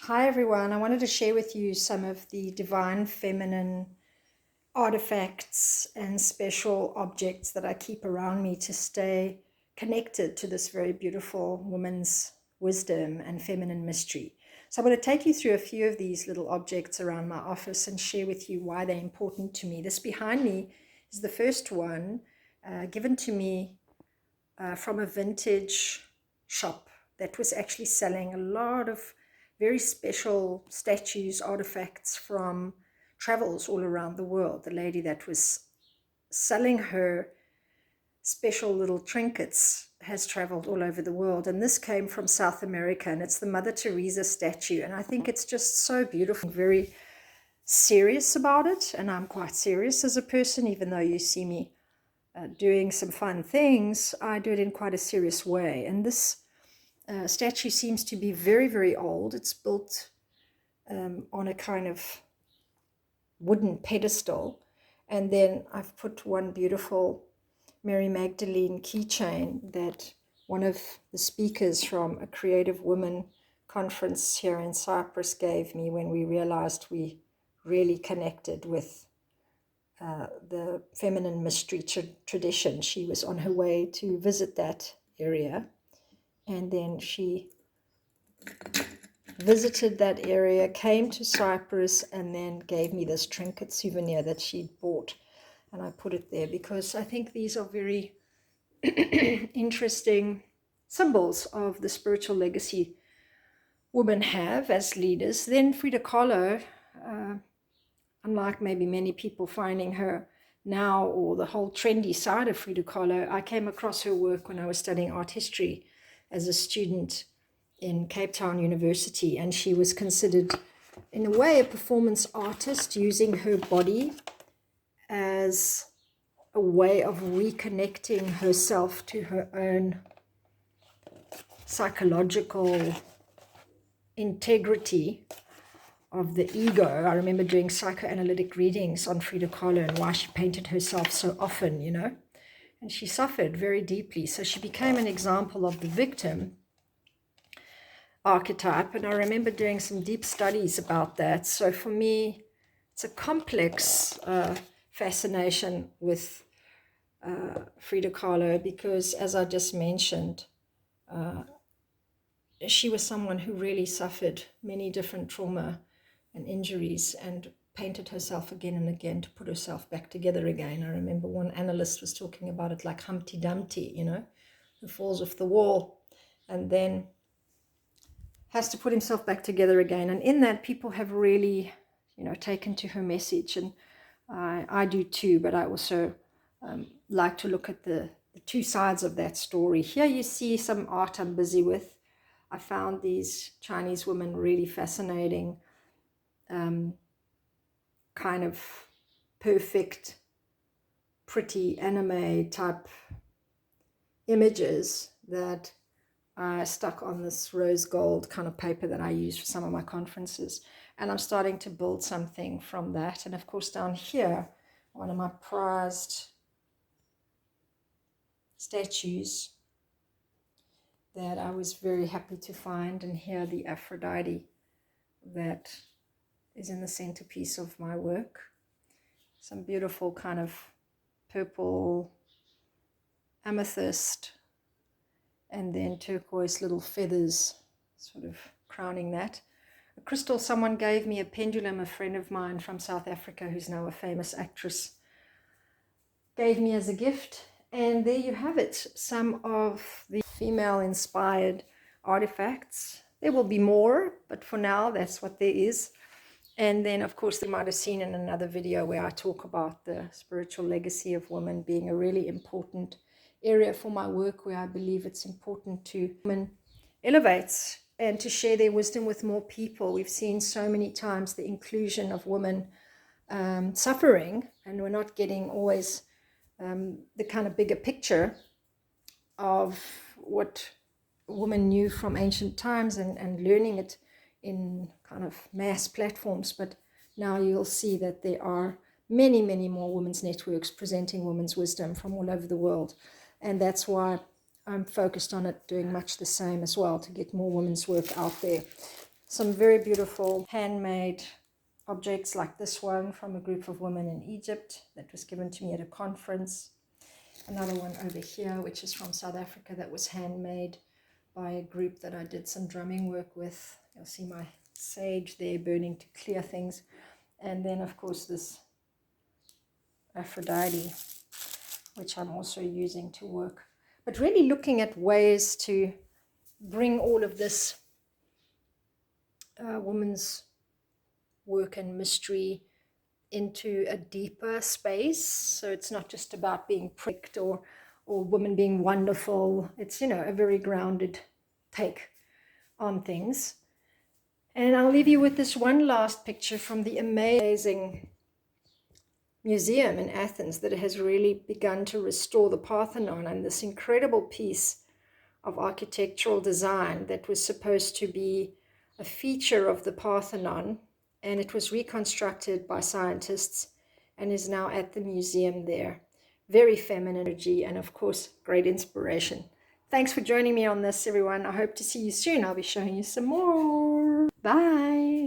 Hi everyone, I wanted to share with you some of the divine feminine artifacts and special objects that I keep around me to stay connected to this very beautiful woman's wisdom and feminine mystery. So I'm going to take you through a few of these little objects around my office and share with you why they're important to me. This behind me is the first one given to me from a vintage shop that was actually selling a lot of very special statues, artifacts from travels all around the world. The lady that was selling her special little trinkets has traveled all over the world, and this came from South America, and it's the Mother Teresa statue, and I think it's just so beautiful. Very serious about it, and I'm quite serious as a person, even though you see me doing some fun things. I do it in quite a serious way, and this statue seems to be very, very old. It's built on a kind of wooden pedestal, and then I've put one beautiful Mary Magdalene keychain that one of the speakers from a Creative Women conference here in Cyprus gave me when we realized we really connected with the feminine mystery tradition. She was on her way to visit that area, and then she visited that area, came to Cyprus, and then gave me this trinket souvenir that she'd bought. And I put it there because I think these are very interesting symbols of the spiritual legacy women have as leaders. Then Frida Kahlo, unlike maybe many people finding her now or the whole trendy side of Frida Kahlo, I came across her work when I was studying art history as a student in Cape Town University, and she was considered in a way a performance artist, using her body as a way of reconnecting herself to her own psychological integrity of the ego. I remember doing psychoanalytic readings on Frida Kahlo and why she painted herself so often, and she suffered very deeply. So she became an example of the victim archetype, and I remember doing some deep studies about that. So for me, it's a complex fascination with Frida Kahlo because, as I just mentioned, she was someone who really suffered many different trauma and injuries and painted herself again and again to put herself back together again. I remember one analyst was talking about it like Humpty Dumpty, who falls off the wall and then has to put himself back together again. And in that, people have really, taken to her message. And I do too, but I also like to look at the two sides of that story. Here you see some art I'm busy with. I found these Chinese women really fascinating, kind of perfect, pretty anime type images that I stuck on this rose gold kind of paper that I use for some of my conferences. And I'm starting to build something from that. And of course, down here, one of my prized statues that I was very happy to find. And here, the Aphrodite that is in the centerpiece of my work. Some beautiful kind of purple amethyst, and then turquoise little feathers sort of crowning that. A crystal someone gave me, a pendulum, a friend of mine from South Africa who's now a famous actress, gave me as a gift. And there you have it, some of the female-inspired artifacts. There will be more, but for now, that's what there is. And then, of course, you might have seen in another video where I talk about the spiritual legacy of women being a really important area for my work, where I believe it's important to women elevate and to share their wisdom with more people. We've seen so many times the inclusion of women suffering, and we're not getting always the kind of bigger picture of what women knew from ancient times and learning it in kind of mass platforms. But now you'll see that there are many, many more women's networks presenting women's wisdom from all over the world. And that's why I'm focused on it, doing much the same as well, to get more women's work out there. some very beautiful handmade objects like this one from a group of women in Egypt that was given to me at a conference. Another one over here, which is from South Africa, that was handmade by a group that I did some drumming work with. You'll see my sage there burning to clear things. And then, of course, this Aphrodite, which I'm also using to work. But really looking at ways to bring all of this woman's work and mystery into a deeper space. So it's not just about being pricked or women being wonderful. It's, you know, a very grounded take on things. And I'll leave you with this one last picture from the amazing museum in Athens that has really begun to restore the Parthenon, and this incredible piece of architectural design that was supposed to be a feature of the Parthenon, and it was reconstructed by scientists and is now at the museum there. Very feminine energy and, of course, great inspiration. Thanks for joining me on this, everyone. I hope to see you soon. I'll be showing you some more. Bye.